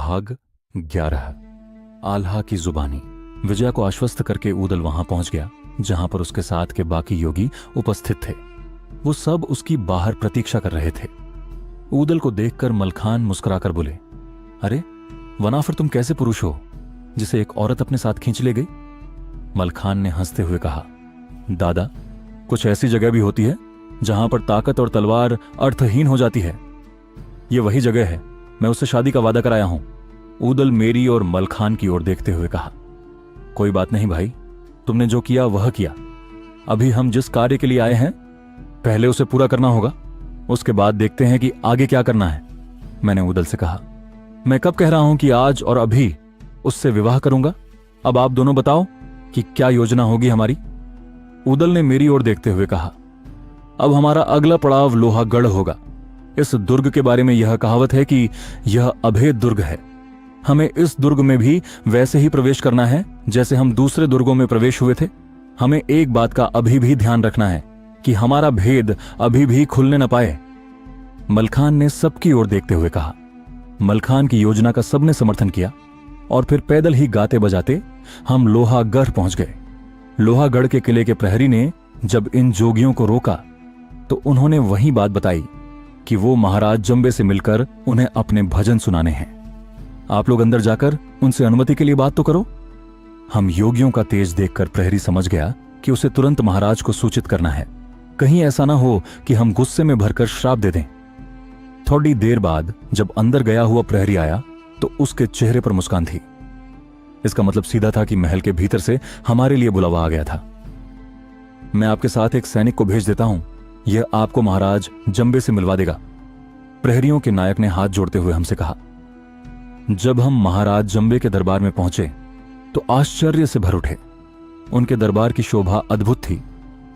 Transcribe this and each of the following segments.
भाग 11। आल्हा की जुबानी। विजया को आश्वस्त करके ऊदल वहां पहुंच गया जहां पर उसके साथ के बाकी योगी उपस्थित थे। वो सब उसकी बाहर प्रतीक्षा कर रहे थे। ऊदल को देखकर मलखान मुस्कुराकर बोले, अरे वनाफर, तुम कैसे पुरुष हो जिसे एक औरत अपने साथ खींच ले गई? मलखान ने हंसते हुए कहा, दादा, कुछ ऐसी जगह भी होती है जहां पर ताकत और तलवार अर्थहीन हो जाती है। ये वही जगह है, मैं उससे शादी का वादा कराया हूं। ऊदल मेरी और मलखान की ओर देखते हुए कहा, कोई बात नहीं भाई, तुमने जो किया वह किया। अभी हम जिस कार्य के लिए आए हैं पहले उसे पूरा करना होगा, उसके बाद देखते हैं कि आगे क्या करना है। मैंने ऊदल से कहा, मैं कब कह रहा हूं कि आज और अभी उससे विवाह करूंगा? अब आप दोनों बताओ कि क्या योजना होगी हमारी। ऊदल ने मेरी ओर देखते हुए कहा, अब हमारा अगला पड़ाव लोहागढ़ होगा। इस दुर्ग के बारे में यह कहावत है कि यह अभेद दुर्ग है। हमें इस दुर्ग में भी वैसे ही प्रवेश करना है जैसे हम दूसरे दुर्गों में प्रवेश हुए थे। हमें एक बात का अभी भी ध्यान रखना है कि हमारा भेद अभी भी खुलने न पाए। मलखान ने सबकी ओर देखते हुए कहा। मलखान की योजना का सबने समर्थन किया और फिर पैदल ही गाते बजाते हम लोहागढ़ पहुंच गए। लोहागढ़ के किले के प्रहरी ने जब इन जोगियों को रोका तो उन्होंने वही बात बताई कि वो महाराज जंबे से मिलकर उन्हें अपने भजन सुनाने हैं। आप लोग अंदर जाकर उनसे अनुमति के लिए बात तो करो। हम योगियों का तेज देखकर प्रहरी समझ गया कि उसे तुरंत महाराज को सूचित करना है, कहीं ऐसा ना हो कि हम गुस्से में भरकर श्राप दे दें। थोड़ी देर बाद जब अंदर गया हुआ प्रहरी आया तो उसके चेहरे पर मुस्कान थी। इसका मतलब सीधा था कि महल के भीतर से हमारे लिए बुलावा आ गया था। मैं आपके साथ एक सैनिक को भेज देता हूं, यह आपको महाराज जंबे से मिलवा देगा। प्रहरियों के नायक ने हाथ जोड़ते हुए हमसे कहा। जब हम महाराज जंबे के दरबार में पहुंचे तो आश्चर्य से भर उठे। उनके दरबार की शोभा अद्भुत थी,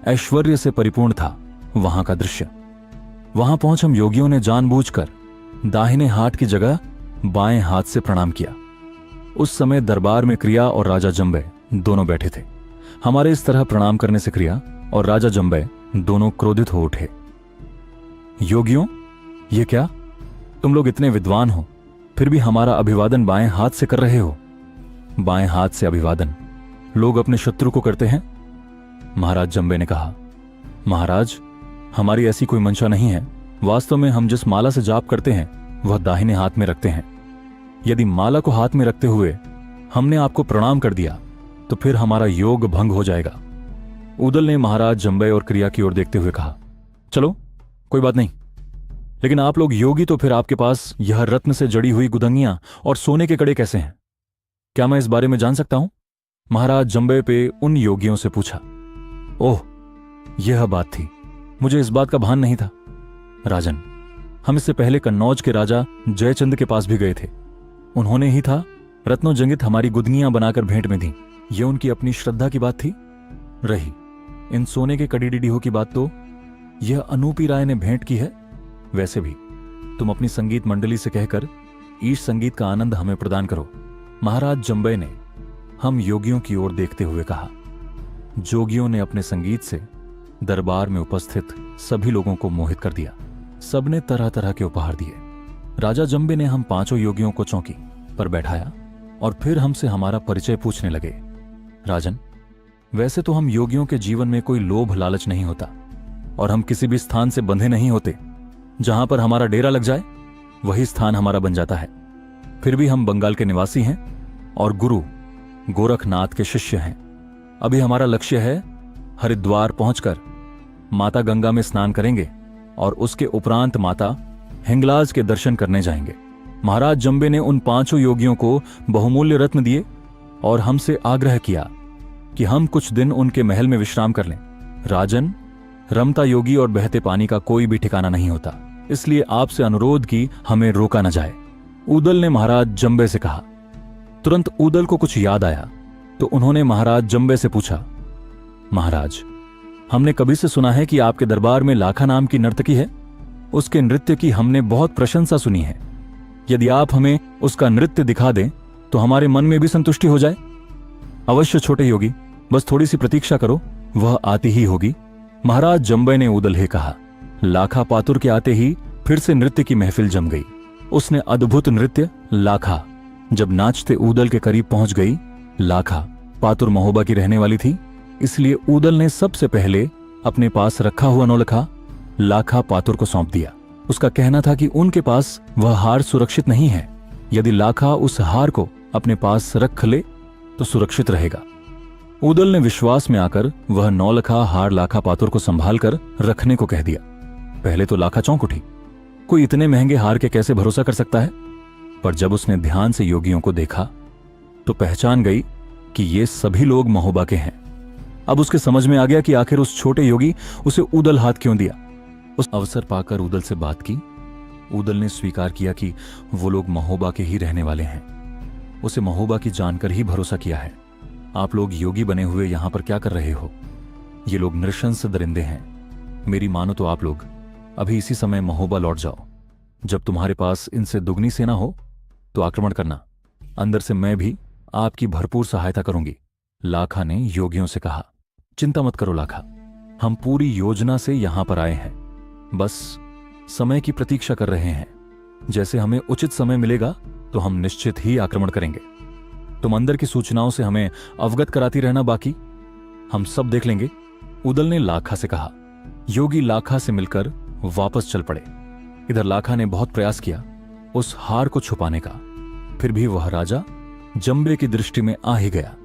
ऐश्वर्य से परिपूर्ण था वहां का दृश्य। वहां पहुंच हम योगियों ने जानबूझकर दाहिने हाथ की जगह बाएं हाथ से प्रणाम किया। उस समय दरबार में क्रिया और राजा जंबे दोनों बैठे थे। हमारे इस तरह प्रणाम करने से क्रिया और राजा जंबे दोनों क्रोधित हो उठे। योगियों, ये क्या, तुम लोग इतने विद्वान हो फिर भी हमारा अभिवादन बाएं हाथ से कर रहे हो? बाएं हाथ से अभिवादन लोग अपने शत्रु को करते हैं। महाराज जंबे ने कहा, महाराज, हमारी ऐसी कोई मंशा नहीं है। वास्तव में हम जिस माला से जाप करते हैं वह दाहिने हाथ में रखते हैं। यदि माला को हाथ में रखते हुए हमने आपको प्रणाम कर दिया तो फिर हमारा योग भंग हो जाएगा। ऊदल ने महाराज जंबे और क्रिया की ओर देखते हुए कहा, चलो कोई बात नहीं, लेकिन आप लोग योगी तो फिर आपके पास यह रत्न से जड़ी हुई गुदंगियां और सोने के कड़े कैसे हैं? क्या मैं इस बारे में जान सकता हूं? महाराज जंबे पे उन योगियों से पूछा। ओह, यह बात थी, मुझे इस बात का भान नहीं था। राजन, हम इससे पहले कन्नौज के राजा जयचंद के पास भी गए थे। उन्होंने ही था रत्नों जंगित हमारी गुदंगियां बनाकर भेंट में दी। यह उनकी अपनी श्रद्धा की बात थी। रही इन सोने के कड़ी डिडिहों की बात तो यह अनूपी राय ने भेंट की है। वैसे भी तुम अपनी संगीत मंडली से कहकर ईश संगीत का आनंद हमें प्रदान करो। महाराज जंबे ने हम योगियों की ओर देखते हुए कहा। जोगियों ने अपने संगीत से दरबार में उपस्थित सभी लोगों को मोहित कर दिया। सबने तरह तरह के उपहार दिए। राजा जंबे ने हम पांचों योगियों को चौकी पर बैठाया और फिर हमसे हमारा परिचय पूछने लगे। राजन, वैसे तो हम योगियों के जीवन में कोई लोभ लालच नहीं होता और हम किसी भी स्थान से बंधे नहीं होते। जहां पर हमारा डेरा लग जाए वही स्थान हमारा बन जाता है। फिर भी हम बंगाल के निवासी हैं और गुरु गोरखनाथ के शिष्य हैं। अभी हमारा लक्ष्य है हरिद्वार पहुंचकर माता गंगा में स्नान करेंगे और उसके उपरांत माता हिंगलाज के दर्शन करने जाएंगे। महाराज जंबे ने उन पांचों योगियों को बहुमूल्य रत्न दिए और हमसे आग्रह किया कि हम कुछ दिन उनके महल में विश्राम कर लें। राजन, रमता योगी और बहते पानी का कोई भी ठिकाना नहीं होता, इसलिए आपसे अनुरोध की हमें रोका न जाए। ऊदल ने महाराज जंबे से कहा। तुरंत ऊदल को कुछ याद आया तो उन्होंने महाराज जंबे से पूछा, महाराज, हमने कभी से सुना है कि आपके दरबार में लाखा नाम की नर्तकी है। उसके नृत्य की हमने बहुत प्रशंसा सुनी है। यदि आप हमें उसका नृत्य दिखा दें तो हमारे मन में भी संतुष्टि हो जाए। अवश्य छोटे योगी, बस थोड़ी सी प्रतीक्षा करो, वह आती ही होगी। महाराज जंबे ने ऊदल हे कहा। लाखा पातुर के आते ही फिर से नृत्य की महफिल जम गई। उसने अद्भुत नृत्य लाखा जब नाचते ऊदल के करीब पहुंच गई, लाखा पातुर महोबा की रहने वाली थी, इसलिए ऊदल ने सबसे पहले अपने पास रखा हुआ नौलखा लाखा पातुर को सौंप दिया। उसका कहना था कि उनके पास वह हार सुरक्षित नहीं है। यदि लाखा उस हार को अपने पास रख ले तो सुरक्षित रहेगा। ऊदल ने विश्वास में आकर वह नौलखा हार लाखा पातुर को संभाल कर रखने को कह दिया। पहले तो लाखा चौंक उठी, कोई इतने महंगे हार के कैसे भरोसा कर सकता है? पर जब उसने ध्यान से योगियों को देखा तो पहचान गई कि ये सभी लोग महोबा के हैं। अब उसके समझ में आ गया कि आखिर उस छोटे योगी उसे ऊदल हाथ क्यों दिया। उस अवसर पाकर ऊदल से बात की। ऊदल ने स्वीकार किया कि वो लोग महोबा के ही रहने वाले हैं। उसे महोबा की जानकर ही भरोसा किया है। आप लोग योगी बने हुए यहां पर क्या कर रहे हो? ये लोग नृशंस दरिंदे हैं। मेरी मानो तो आप लोग अभी इसी समय महोबा लौट जाओ। जब तुम्हारे पास इनसे दुगनी सेना हो तो आक्रमण करना। अंदर से मैं भी आपकी भरपूर सहायता करूंगी। लाखा ने योगियों से कहा, चिंता मत करो लाखा, हम पूरी योजना से यहां पर आए हैं, बस समय की प्रतीक्षा कर रहे हैं। जैसे हमें उचित समय मिलेगा तो हम निश्चित ही आक्रमण करेंगे। तुम अंदर की सूचनाओं से हमें अवगत कराती रहना, बाकी हम सब देख लेंगे। ऊदल ने लाखा से कहा। योगी लाखा से मिलकर वापस चल पड़े। इधर लाखा ने बहुत प्रयास किया उस हार को छुपाने का, फिर भी वह राजा जंबे की दृष्टि में आ ही गया।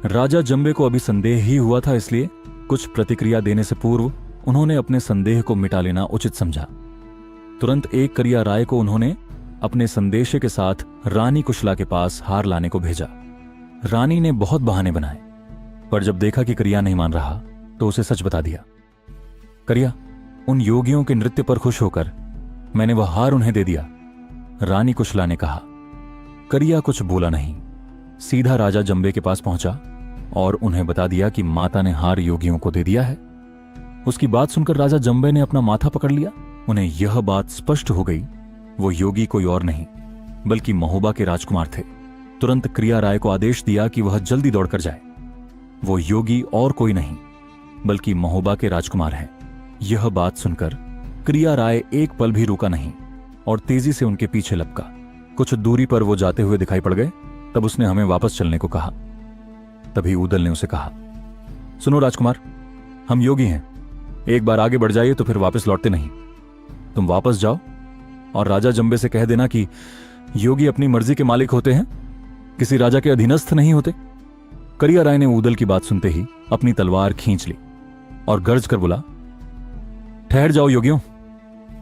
राजा जंबे को अभी संदेह ही हुआ था, इसलिए कुछ प्रतिक्रिया देने से पूर्व उन्होंने अपने संदेह को मिटा लेना उचित समझा। तुरंत एक करिया राय को उन्होंने अपने संदेशे के साथ रानी कुशला के पास हार लाने को भेजा। रानी ने बहुत बहाने बनाए, पर जब देखा कि करिया नहीं मान रहा तो उसे सच बता दिया। करिया, उन योगियों के नृत्य पर खुश होकर मैंने वह हार उन्हें दे दिया, रानी कुशला ने कहा। करिया कुछ बोला नहीं, सीधा राजा जंबे के पास पहुंचा और उन्हें बता दिया कि माता ने हार योगियों को दे दिया है। उसकी बात सुनकर राजा जंबे ने अपना माथा पकड़ लिया। उन्हें यह बात स्पष्ट हो गई, वो योगी कोई और नहीं बल्कि महोबा के राजकुमार थे। तुरंत क्रिया राय को आदेश दिया कि वह जल्दी दौड़कर जाए। वो योगी और कोई नहीं बल्कि महोबा के राजकुमार हैं। यह बात सुनकर क्रिया राय एक पल भी रुका नहीं और तेजी से उनके पीछे लपका। कुछ दूरी पर वो जाते हुए दिखाई पड़ गए। तब उसने हमें वापस चलने को कहा। तभी ऊदल ने उसे कहा, सुनो राजकुमार, हम योगी हैं, एक बार आगे बढ़ जाइए तो फिर वापस लौटते नहीं। तुम वापस जाओ और राजा जंबे से कह देना कि योगी अपनी मर्जी के मालिक होते हैं, किसी राजा के अधीनस्थ नहीं होते। करिया राय ने ऊदल की बात सुनते ही अपनी तलवार खींच ली और गरज कर बोला, ठहर जाओ योगियों,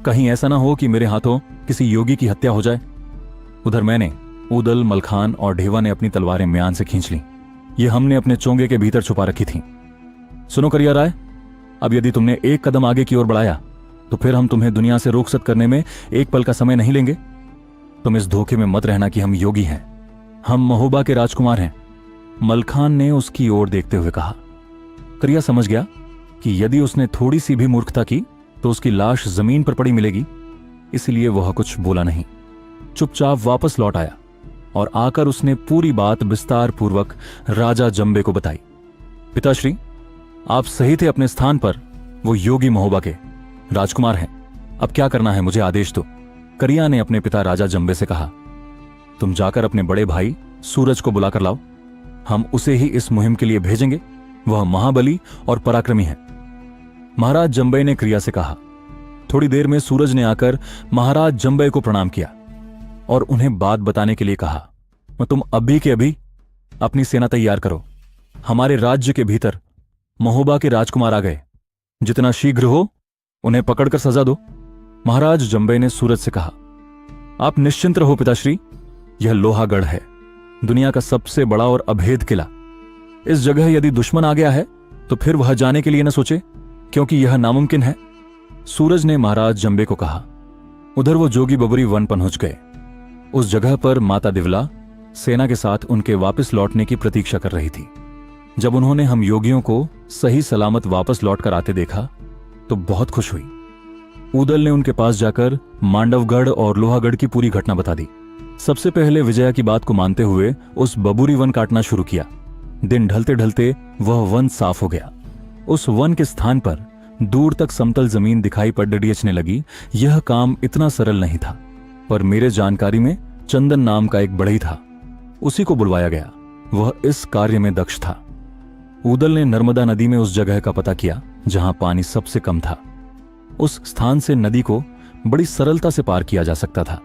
कहीं ऐसा ना हो कि मेरे हाथों किसी योगी की हत्या हो जाए। उधर मैंने, ऊदल, मलखान और ढेवा ने अपनी तलवारें म्यान से खींच ली। ये हमने अपने चोंगे के भीतर छुपा रखी थीं। सुनो करिया राय, अब यदि तुमने एक कदम आगे की ओर बढ़ाया तो फिर हम तुम्हें दुनिया से रुखसत करने में एक पल का समय नहीं लेंगे। तुम इस धोखे में मत रहना कि हम योगी हैं, हम महोबा के राजकुमार हैं, मलखान ने उसकी ओर देखते हुए कहा। करिया समझ गया कि यदि उसने थोड़ी सी भी मूर्खता की तो उसकी लाश जमीन पर पड़ी मिलेगी, इसलिए वह कुछ बोला नहीं, चुपचाप वापस लौट आया और आकर उसने पूरी बात विस्तार पूर्वक राजा जंबे को बताई। पिताश्री, आप सही थे अपने स्थान पर, वो योगी महोबा के राजकुमार हैं। अब क्या करना है मुझे आदेश दो। करिया ने अपने पिता राजा जंबे से कहा, तुम जाकर अपने बड़े भाई सूरज को बुलाकर लाओ, हम उसे ही इस मुहिम के लिए भेजेंगे, वह महाबली और पराक्रमी है। महाराज जंबे ने क्रिया से कहा। थोड़ी देर में सूरज ने आकर महाराज जंबे को प्रणाम किया और उन्हें बात बताने के लिए कहा, तुम अभी के अभी अपनी सेना तैयार करो, हमारे राज्य के भीतर महोबा के राजकुमार आ गए, जितना शीघ्र हो उन्हें पकड़कर सजा दो। महाराज जंबे ने सूरज से कहा, आप निश्चिंत रहो पिताश्री, यह लोहागढ़ है, दुनिया का सबसे बड़ा और अभेद किला। इस जगह यदि दुश्मन आ गया है तो फिर वह जाने के लिए न सोचे, क्योंकि यह नामुमकिन है। सूरज ने महाराज जंबे को कहा। उधर वो जोगी बबरी वन पहुंच गए। उस जगह पर माता दिवला सेना के साथ उनके वापस लौटने की प्रतीक्षा कर रही थी। जब उन्होंने हम योगियों को सही सलामत वापस लौटकर आते देखा तो बहुत खुश हुई। ऊदल ने उनके पास जाकर मांडवगढ़ और लोहागढ़ की पूरी घटना बता दी। सबसे पहले विजया की बात को मानते हुए उस बबूरी वन काटना शुरू किया। दिन ढलते ढलते वह वन साफ हो गया। उस वन के स्थान पर दूर तक समतल जमीन दिखाई पड़ डडियचने लगी। यह काम इतना सरल नहीं था, पर मेरे जानकारी में चंदन नाम का एक बढ़ई था, उसी को बुलवाया गया। वह इस कार्य में दक्ष था। ऊदल ने नर्मदा नदी में उस जगह का पता किया जहां पानी सबसे कम था। उस स्थान से नदी को बड़ी सरलता से पार किया जा सकता था।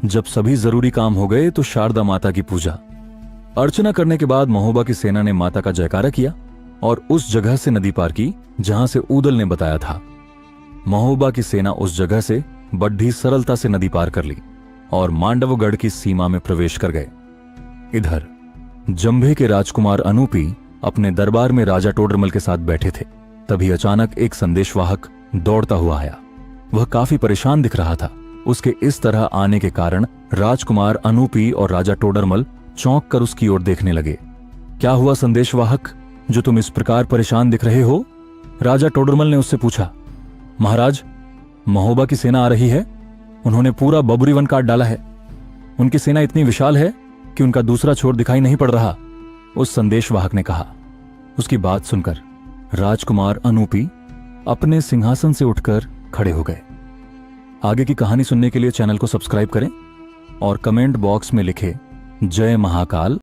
जब सभी जरूरी काम हो गए तो शारदा माता की पूजा अर्चना करने के बाद महोबा की सेना ने माता का जयकारा किया और उस जगह से नदी पार की जहां से ऊदल ने बताया था। महोबा की सेना उस जगह से बड़ी सरलता से नदी पार कर ली और मांडवगढ़ की सीमा में प्रवेश कर गए। इधर जंभे के राजकुमार अनूपी अपने दरबार में राजा टोडरमल के साथ बैठे थे। तभी अचानक एक संदेशवाहक दौड़ता हुआ आया। वह काफी परेशान दिख रहा था। उसके इस तरह आने के कारण राजकुमार अनूपी और राजा टोडरमल चौंक कर उसकी ओर देखने लगे। क्या हुआ संदेशवाहक, जो तुम इस प्रकार परेशान दिख रहे हो? राजा टोडरमल ने उससे पूछा। महाराज, महोबा की सेना आ रही है। उन्होंने पूरा बबुरी वन काट डाला है। उनकी सेना इतनी विशाल है कि उनका दूसरा छोर दिखाई नहीं पड़ रहा, उस संदेशवाहक ने कहा। उसकी बात सुनकर राजकुमार अनूपी अपने सिंहासन से उठकर खड़े हो गए। आगे की कहानी सुनने के लिए चैनल को सब्सक्राइब करें और कमेंट बॉक्स में लिखें जय महाकाल।